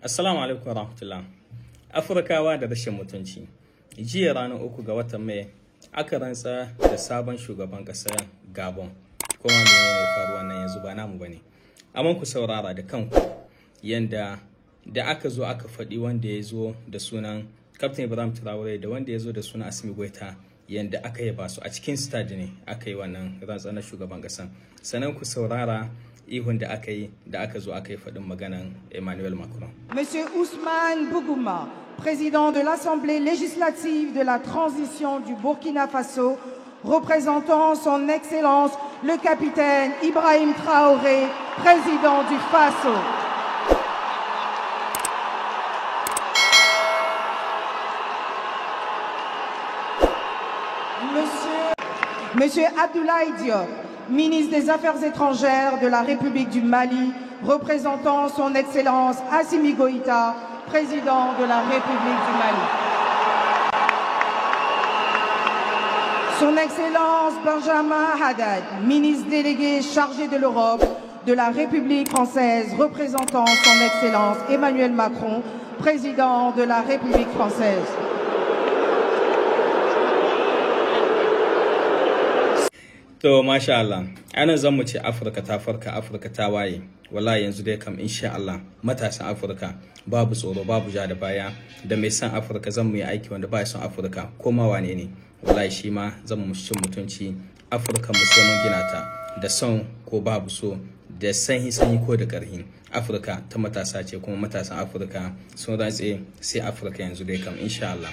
Assalamu alaikum warahmatullah. Afirkawa da rashin mutunci. Jiya ranar 3 ga watan Mai aka rantsa da sabon shugaban ƙasar Gabon. Kuma menene faruwa nan yanzu ba namu bane. Amma ku saurara da kanku yanda da aka zo aka faɗi wanda ya zo da sunan Captain Ibrahim Traore da wanda ya zo da sunan Assimi Goita yanda aka yaba su a cikin stade ne aka yi wannan rantsar na shugaban ƙasar. Sannan ku saurara ihun da aka yi da aka zo aka yi faɗin maganan Emmanuel Macron. Monsieur Ousmane Bougouma, président de l'Assemblée législative de la transition du Burkina Faso, représentant son Excellence le capitaine Ibrahim Traoré, président du Faso. Monsieur Abdoulaye Diop, ministre des Affaires étrangères de la République du Mali, représentant son Excellence Assimi Goïta, président de la République du Mali. Son Excellence Benjamin Haddad, ministre délégué chargé de l'Europe de la République française, représentant son Excellence Emmanuel Macron, président de la République française. To masha Allah, ana zan mu ce Afirka ta farka, Afirka ta waye. Wallahi yanzu dai kam insha Allah matasan Afirka babu tsoro, babu ja da baya, da mai san Afirka zan mu yi aiki wanda ba ya son Afirka ko ma wane ne. Wallahi shi ma zan mu cin mutunci Afirka mu so mun gina ta da son ko babu so, da sanyi ko da karhi. Afirka ta matasa ce kuma matasan Afirka sun rantse sai Afirka yanzu dai kam insha Allah.